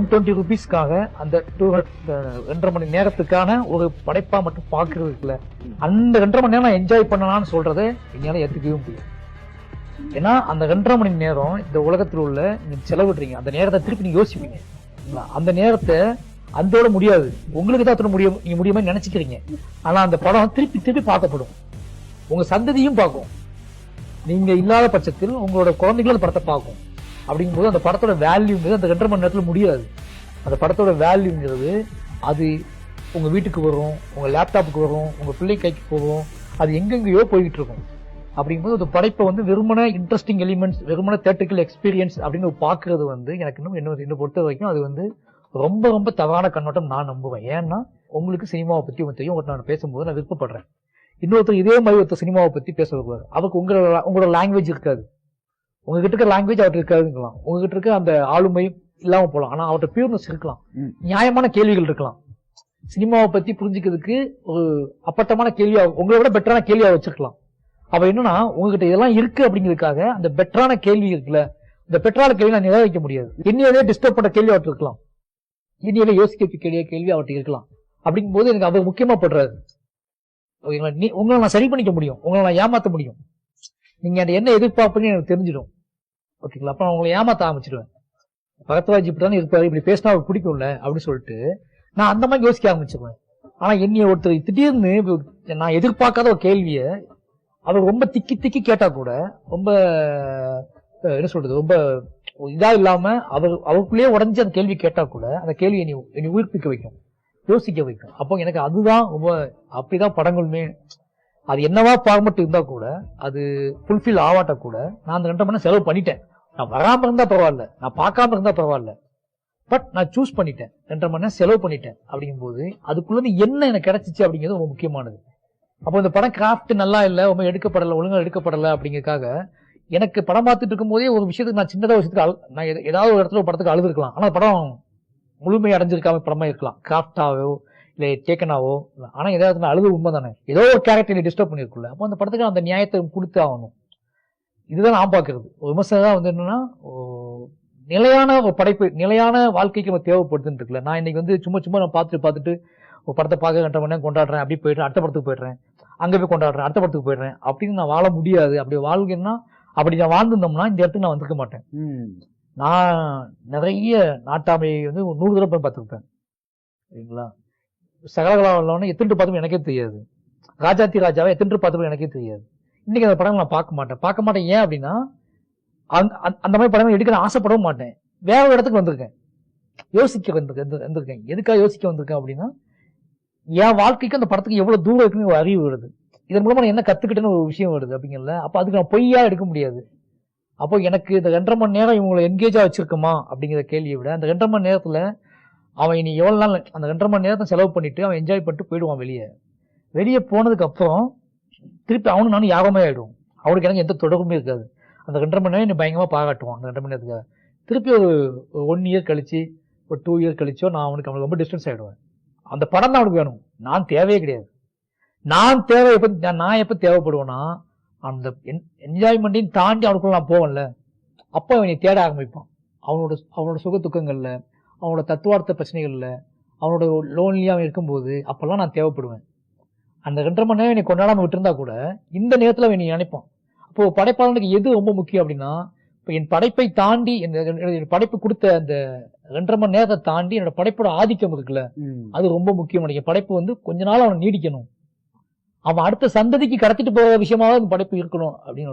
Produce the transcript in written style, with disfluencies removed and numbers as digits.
120 rupeesக்காக அந்த 2.5 மணி நேரத்துக்கான ஒரு படைப்பா மட்டும் பாக்குறது இருக்குல்ல, அந்த 2.5 மணி நேரம் நான் என்ஜாய் பண்ணலாம்னு சொல்றதை என்னால ஏத்துக்கவே முடியும். ஏன்னா அந்த 2.5 மணி நேரம் இந்த உலகத்தில் உள்ள நீங்க செலவிடுறீங்க, அந்த நேரத்தை திருப்பி நீங்க யோசிப்பீங்க. அந்த நேரத்தை அதோட முடியாது, உங்களுக்கு தான் அத்தனை முடியும், நீங்க முடியுமா நினைச்சுக்கிறீங்க. ஆனா அந்த படம் திருப்பி திருப்பி பார்க்கப்படும், உங்க சந்ததியும் பார்க்கும். நீங்க இல்லாத பட்சத்தில் உங்களோட குழந்தைகளும் அந்த படத்தை பார்க்கும். அப்படிங்கும்போது அந்த படத்தோட வேல்யூங்கிறது அந்த 2.5 மணி நேரத்துல முடியாது. அந்த படத்தோட வேல்யூங்கிறது அது உங்க வீட்டுக்கு வரும், உங்க லேப்டாப்புக்கு வரும், உங்க பிள்ளை கைக்கு போகும், அது எங்கெங்கயோ போய்கிட்டு இருக்கும். அப்படிங்கும்போது அந்த படைப்பை வெறுமன இன்ட்ரெஸ்டிங் எலிமெண்ட்ஸ், வெறுமன தியேட்டரிக்கல் எக்ஸ்பீரியன்ஸ் அப்படின்னு பாக்குறது எனக்கு இன்னும் பொறுத்த வரைக்கும் அது ரொம்ப ரொம்ப தவறான கண்ணோட்டம் நான் நம்புவேன். ஏன்னா உங்களுக்கு சினிமாவை பத்தி தெரியும், உங்கள்கிட்ட நான் பேசும்போது நான் விருப்பப்படுறேன். இன்னொருத்தர் இதே மாதிரி ஒருத்தர் சினிமாவை பத்தி பேச வருவார், அவருக்கு உங்களோட லாங்குவேஜ் இருக்காது, உங்ககிட்ட இருக்க லாங்குவேஜ் அவர்கிட்ட இருக்காதுங்களாம், உங்ககிட்ட இருக்க அந்த ஆளுமை இல்லாம போலாம், ஆனா அவர்கிட்ட பியூர்னஸ் இருக்கலாம், நியாயமான கேள்விகள் இருக்கலாம். சினிமாவை பத்தி புரிஞ்சுக்கிறதுக்கு ஒரு அப்பட்டமான கேள்வியா, உங்களை விட பெட்டரான கேள்வியா வச்சிருக்கலாம். அப்ப என்னன்னா உங்ககிட்ட இதெல்லாம் இருக்கு அப்படிங்கிறதுக்காக அந்த பெட்டரான கேள்வி இருக்குல்ல, இந்த பெட்டரான கேள்வி நான் நிராகரிக்க முடியாது. என்னையவே டிஸ்டர்ப் பண்ண கேள்வி அவர்கிட்ட இருக்கலாம், என்னையவே யோசிக்க கேள்வி அவர்கிட்ட இருக்கலாம். அப்படிங்கும் போது எனக்கு அவர் முக்கியமா படுறாரு. உங்களை நான் சரி பண்ணிக்க முடியும், உங்களை நான் ஏமாத்த முடியும், நீங்க என்ன எதிர்பார்ப்புன்னு எனக்கு தெரிஞ்சிடும். ஓகேங்களா? அப்ப நான் உங்களை ஏமாத்த ஆரம்பிச்சிடுவேன். பரத்வாஜ் இப்படிதான் இருப்பாரு, இப்படி பேசினா அவருக்கு பிடிக்கும்ல அப்படின்னு சொல்லிட்டு நான் அந்த மாதிரி யோசிக்க ஆரம்பிச்சிருவேன். ஆனா என்னைய ஒருத்தர் திடீர்னு நான் எதிர்பார்க்காத ஒரு கேள்விய அவர் ரொம்ப திக்கி திக்கி கேட்டா கூட, ரொம்ப என்ன சொல்றது, ரொம்ப இதா இல்லாம அவருக்குள்ளேயே உடஞ்சி அந்த கேள்வி கேட்டா கூட அந்த கேள்வி என்னை உயிர்ப்பிக்க வைக்கும், யோசிக்க வைக்கும். அப்போ எனக்கு அதுதான் ரொம்ப, அப்படிதான் படங்களுமே அது என்னவா ஃபார்மட் இருந்தா கூட அது ஃபுல்ஃபில் ஆவாட்ட கூட நான் அந்த 2.5 மணி நேரம் செலவு பண்ணிட்டேன். நான் வராம இருந்தா பரவாயில்ல, நான் பார்க்காம இருந்தா பரவாயில்ல, பட் நான் சூஸ் பண்ணிட்டேன், 2.5 மணி நேரம் செலவு பண்ணிட்டேன். அப்படிங்கும்போது அதுக்குள்ளது என்ன எனக்கு கிடைச்சிச்சு அப்படிங்கிறது ரொம்ப முக்கியமானது. அப்போ இந்த படம் கிராஃப்ட் நல்லா இல்ல, ரொம்ப எடுக்கப்படலை, ஒழுங்கா எடுக்கப்படலை அப்படிங்கிறதுக்காக எனக்கு படம் பார்த்துட்டு இருக்கும் போதே ஒரு விஷயத்துக்கு நான் சின்னதா விஷயத்துக்கு நான் ஏதாவது ஒரு இடத்துல ஒரு படத்துக்கு அழுதுருக்கலாம். ஆனா படம் முழுமை அடைஞ்சிருக்காம படமா இருக்கலாம், கிராஃப்டாவோ இல்ல டேக்கனாவோ. ஆனா ஏதாவது நான் அழுது உண்மை தானே, ஏதோ ஒரு கேரக்டர் டிஸ்டர்ப் பண்ணிருக்குல்ல, அப்போ அந்த படத்துக்கு அந்த நியாயத்தை கொடுத்து ஆகணும். இதுதான் நான் பாக்குறது. ஒரு விமர்சனம் என்னன்னா, நிலையான ஒரு படைப்பு, நிலையான வாழ்க்கைக்கு நம்ம தேவைப்படுதுன்னு இருக்குல்ல. நான் இன்னைக்கு சும்மா நான் பார்த்துட்டு ஒரு படத்தை பார்க்க 2.5 மணி நேரம் கொண்டாடுறேன், அப்படி போயிடுறேன், அடுத்த படத்துக்கு போயிடுறேன், அங்க போய் கொண்டாடுறேன், அடுத்த படத்துக்கு போயிடுறேன் அப்படின்னு நான் வாழ முடியாது. அப்படி வாழ்க்கைன்னா அப்படி நான் வாழ்ந்துருந்தோம்னா இந்த இடத்துக்கு நான் வந்திருக்க மாட்டேன். நான் நிறைய நாட்டாமையை 100 தடவை போய் பார்த்துருப்பேன். சரிங்களா? சகலகலாவெல்லாம் எத்தனை பார்த்தோம் எனக்கே தெரியாது, ராஜாத்தி ராஜாவை எத்தனை பார்த்தோம் எனக்கே தெரியாது. இன்னைக்கு அந்த படங்கள் நான் பார்க்க மாட்டேன். ஏன் அப்படின்னா அந்த மாதிரி படங்கள் எடுக்க ஆசைப்படவும் மாட்டேன். வேற ஒரு இடத்துக்கு வந்திருக்கேன், யோசிக்க வந்திருக்கேன். எதுக்காக யோசிக்க வந்திருக்கேன் அப்படின்னா, என் வாழ்க்கைக்கு அந்த படத்துக்கு எவ்வளவு தூரம் இருக்குன்னு ஒரு அறிவு வருது, இதன் மூலமா நான் என்ன கத்துக்கிட்டேன்னு ஒரு விஷயம் வருது. அப்படிங்கல அப்ப அதுக்கு நான் பொய்யா எடுக்க முடியாது. அப்போ எனக்கு இந்த 2.5 மணி நேரம் இவங்களை என்கேஜா வச்சிருக்குமா அப்படிங்கிற கேள்வியை விட, அந்த 2.5 மணி நேரத்துல அவன் இனி எவ்வளவு நாள் அந்த 2.5 மணி நேரத்தை செலவு பண்ணிட்டு அவன் என்ஜாய் பண்ணிட்டு போயிடுவான். வெளியே போனதுக்கு அப்புறம் திருப்பி அவனு நானும் யாகமே ஆயிடுவோம். அவனுக்கு எனக்கு எந்த தொடர்புமே இருக்காது. அந்த 2.5 மணி நேரம் என்னை பயங்கரமா பாராட்டுவான். அந்த 2 மணி நேரத்துக்கு திருப்பி ஒரு 1 இயர் கழிச்சு, ஒரு 2 இயர் கழிச்சோ நான் அவனுக்கு ரொம்ப டிஸ்டன்ஸ் ஆயிடுவேன். அந்த படம் தான் அவனுக்கு வேணும், நான் தேவையே கிடையாது. நான் எப்ப தேவைப்படுவேன்னா, அந்த என்ஜாய்மெண்ட்டையும் தாண்டி அவனுக்குள்ள நான் போவேன்ல, அப்ப அவனை தேட ஆரம்பிப்பான். அவனோட சுக துக்கங்கள்ல, அவனோட தத்துவார்த்த பிரச்சனைகள்ல, அவனோட லோன்லியா இருக்கும்போது அப்பெல்லாம் நான் தேவைப்படுவேன். அந்த 2.5 மணி நேரம் என்னை கொண்டாடாம விட்டுருந்தா கூட இந்த நேரத்துல அவன் நினைப்பான். அப்போ படைப்பாளனுக்கு எது ரொம்ப முக்கியம் அப்படின்னா, இப்ப என் படைப்பை தாண்டி என் படைப்பு கொடுத்த அந்த 2.5 மணி நேரத்தை தாண்டி என்னோட படைப்போட ஆதிக்கம் இருக்குல்ல, அது ரொம்ப முக்கியம். என் படைப்பு கொஞ்ச நாள் அவன் நீடிக்கணும், அவன் அடுத்த சந்ததிக்கு கடத்திட்டு போகிற விஷயமாவது படைப்பு இருக்கணும் அப்படின்னு